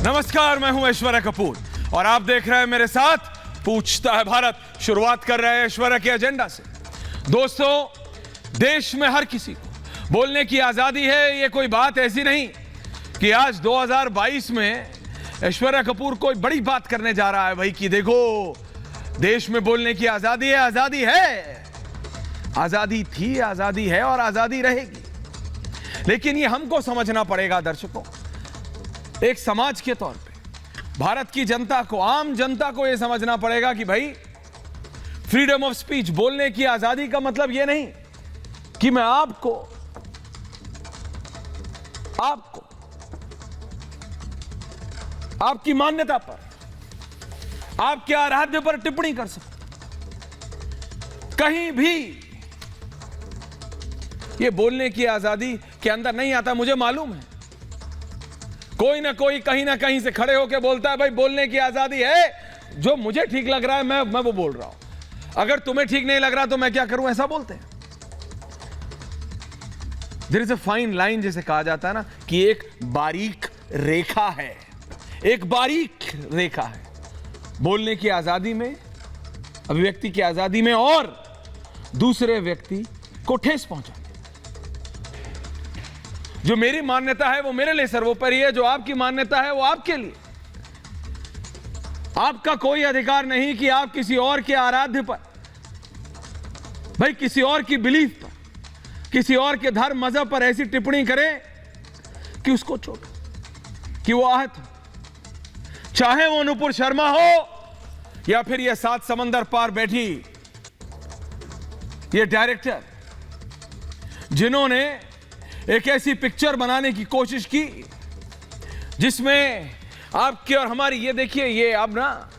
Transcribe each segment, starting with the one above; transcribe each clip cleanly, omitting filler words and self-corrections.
नमस्कार, मैं हूं ऐश्वर्या कपूर और आप देख रहे हैं मेरे साथ पूछता है भारत। शुरुआत कर रहे हैं ऐश्वर्या के एजेंडा से। दोस्तों, देश में हर किसी को बोलने की आजादी है। ये कोई बात ऐसी नहीं कि आज 2022 में ऐश्वर्या कपूर कोई बड़ी बात करने जा रहा है भाई कि देखो देश में बोलने की आजादी है। आजादी है, आजादी थी, आजादी है और आजादी रहेगी। लेकिन ये हमको समझना पड़ेगा दर्शकों, एक समाज के तौर पे भारत की जनता को, आम जनता को यह समझना पड़ेगा कि भाई फ्रीडम ऑफ स्पीच, बोलने की आजादी का मतलब यह नहीं कि मैं आपको आपकी मान्यता पर, आपके आराध्य पर टिप्पणी कर सकूं। कहीं भी यह बोलने की आजादी के अंदर नहीं आता। मुझे मालूम है कोई ना कोई कहीं ना कहीं से खड़े होकर बोलता है भाई बोलने की आजादी है, जो मुझे ठीक लग रहा है मैं वो बोल रहा हूं, अगर तुम्हें ठीक नहीं लग रहा तो मैं क्या करूं, ऐसा बोलते हैं। There is a fine line, जैसे कहा जाता है ना कि एक बारीक रेखा है, एक बारीक रेखा है बोलने की आजादी में, अभिव्यक्ति की आजादी में और दूसरे व्यक्ति को ठेस पहुंचाने। जो मेरी मान्यता है वो मेरे लिए सर्वोपरि है, जो आपकी मान्यता है वो आपके लिए। आपका कोई अधिकार नहीं कि आप किसी और के आराध्य पर, भाई किसी और की बिलीफ पर, किसी और के धर्म मजहब पर ऐसी टिप्पणी करें कि उसको चोट, कि वो आहत हो। चाहे वो नुपुर शर्मा हो या फिर ये 7 समंदर पार बैठी ये डायरेक्टर, जिन्होंने एक ऐसी पिक्चर बनाने की कोशिश की जिसमें आपकी और हमारी, ये देखिए, ये अब ना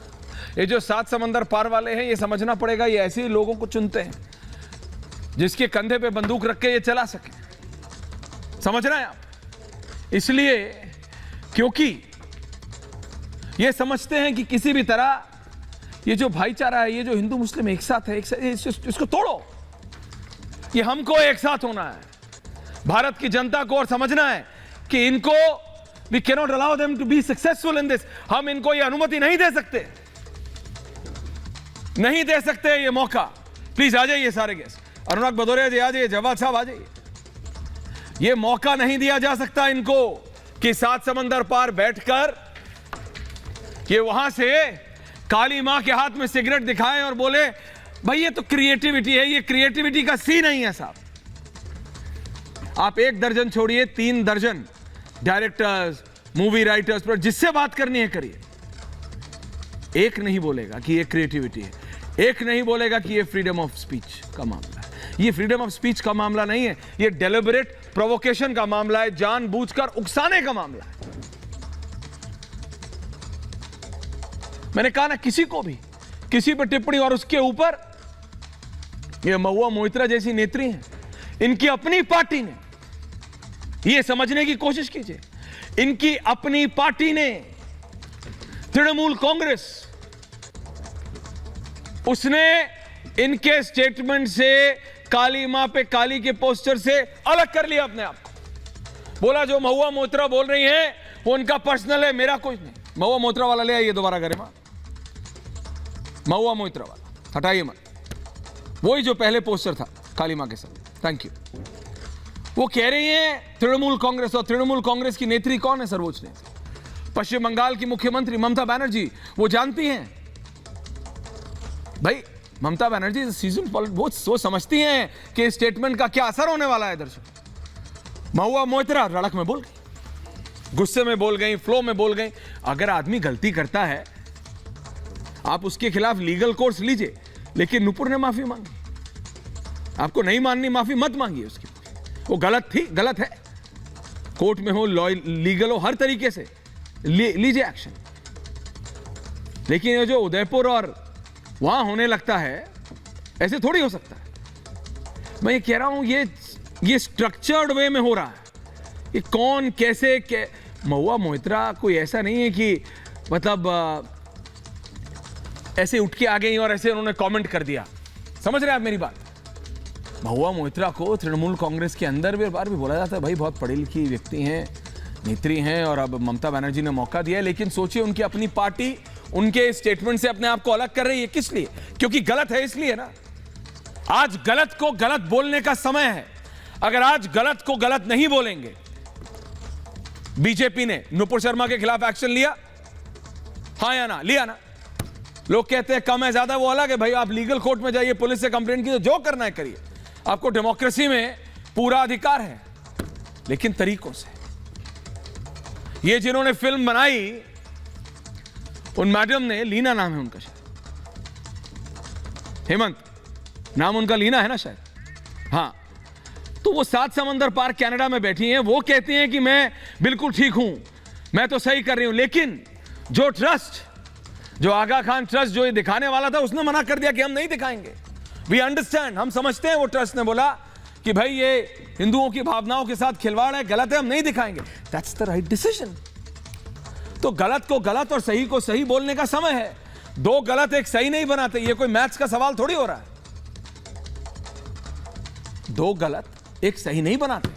ये जो 7 समंदर पार वाले हैं, ये समझना पड़ेगा, ये ऐसे ही लोगों को चुनते हैं जिसके कंधे पे बंदूक रख के ये चला सके। समझ रहे हैं आप? इसलिए क्योंकि ये समझते हैं कि किसी भी तरह ये जो भाईचारा है, ये जो हिंदू मुस्लिम एक साथ है, इसको तोड़ो। ये हमको एक साथ होना है, भारत की जनता को, और समझना है कि इनको we cannot allow them to be successful in this. हम इनको ये अनुमति नहीं दे सकते, नहीं दे सकते ये मौका। प्लीज आ जाइए सारे गेस्ट, अनुराग भदौरिया जी आ जाइए, जवाद साहब आ जाइए। ये मौका नहीं दिया जा सकता इनको कि 7 समंदर पार बैठकर ये वहां से काली मां के हाथ में सिगरेट दिखाएं और बोले भाई ये तो क्रिएटिविटी है। ये क्रिएटिविटी का सी नहीं है साहब। आप 1 दर्जन छोड़िए, 3 दर्जन डायरेक्टर्स, मूवी राइटर्स पर जिससे बात करनी है करिए, एक नहीं बोलेगा कि ये क्रिएटिविटी है, एक नहीं बोलेगा कि ये फ्रीडम ऑफ स्पीच का मामला है। ये फ्रीडम ऑफ स्पीच का मामला नहीं है, ये डेलिबरेट प्रोवोकेशन का मामला है, जानबूझकर उकसाने का मामला है। मैंने कहा ना, किसी को भी किसी पर टिप्पणी, और उसके ऊपर ये महुआ मोइत्रा जैसी नेत्री हैं, इनकी अपनी पार्टी ने, ये समझने की कोशिश कीजिए, इनकी अपनी पार्टी ने, तृणमूल कांग्रेस, उसने इनके स्टेटमेंट से, काली मां पे काली के पोस्टर से अलग कर लिया अपने आप को। बोला जो महुआ मोइत्रा बोल रही हैं वो उनका पर्सनल है, मेरा कुछ नहीं। महुआ मोइत्रा वाला ले आइए दोबारा करें, महुआ मोइत्रा वाला हटाइए मत, वही जो पहले पोस्टर था काली मां के साथ। Thank you. वो कह रही हैं तृणमूल कांग्रेस, और तृणमूल कांग्रेस की नेत्री कौन है? सर्वोच्च नेत्री, पश्चिम बंगाल की मुख्यमंत्री ममता बनर्जी। वो जानती हैं भाई, ममता बनर्जी सीजन वो समझती हैं कि स्टेटमेंट का क्या असर होने वाला है। दर्शक, महुआ मोइत्रा रड़क में बोल गई, गुस्से में बोल गई, फ्लो में बोल गई। अगर आदमी गलती करता है आप उसके खिलाफ लीगल कोर्स लीजिए, लेकिन नुपुर ने माफी मांगी, आपको नहीं माननी माफी मत मांगिए उसकी। वो गलत थी, गलत है, कोर्ट में हो, लीगल हो, हर तरीके से लीजिए एक्शन। लेकिन ये जो उदयपुर और वहां होने लगता है, ऐसे थोड़ी हो सकता है। मैं ये कह रहा हूं ये स्ट्रक्चर्ड वे में हो रहा है। ये कौन कैसे महुआ मोइत्रा कोई ऐसा नहीं है कि मतलब ऐसे उठ के आ गई और ऐसे उन्होंने कमेंट कर दिया। समझ रहे हैं आप मेरी बात? महुआ मोइत्रा को तृणमूल कांग्रेस के अंदर भी बार भी बोला जाता है भाई बहुत पढ़ी लिखी व्यक्ति हैं, नेत्री हैं और अब ममता बनर्जी ने मौका दिया है, लेकिन सोचिए उनकी अपनी पार्टी उनके स्टेटमेंट से अपने आप को अलग कर रही है। किस लिए? क्योंकि गलत है इसलिए ना। आज गलत को गलत बोलने का समय है। अगर आज गलत को गलत नहीं बोलेंगे, बीजेपी ने नुपुर शर्मा के खिलाफ एक्शन लिया, हाँ या ना? लिया ना। लोग कहते हैं कम है ज्यादा वो अलग है भाई, आप लीगल कोर्ट में जाइए, पुलिस से कंप्लेंट कीजिए, जो करना है करिए, आपको डेमोक्रेसी में पूरा अधिकार है, लेकिन तरीकों से। ये जिन्होंने फिल्म बनाई उन मैडम ने, लीना नाम है उनका शायद, हेमंत नाम उनका, लीना है ना शायद, हाँ। तो वो 7 समंदर पार कनाडा में बैठी हैं, वो कहती हैं कि मैं बिल्कुल ठीक हूं, मैं तो सही कर रही हूं, लेकिन जो ट्रस्ट, जो आगा खान ट्रस्ट जो ये दिखाने वाला था, उसने मना कर दिया कि हम नहीं दिखाएंगे। वी अंडरस्टैंड, हम समझते हैं। वो ट्रस्ट ने बोला कि भाई ये हिंदुओं की भावनाओं के साथ खिलवाड़ है, गलत है, हम नहीं दिखाएंगे। That's the right decision. तो गलत को गलत और सही को सही बोलने का समय है। 2 गलत एक सही नहीं बनाते, ये कोई मैथ्स का सवाल थोड़ी हो रहा है। 2 गलत एक सही नहीं बनाते।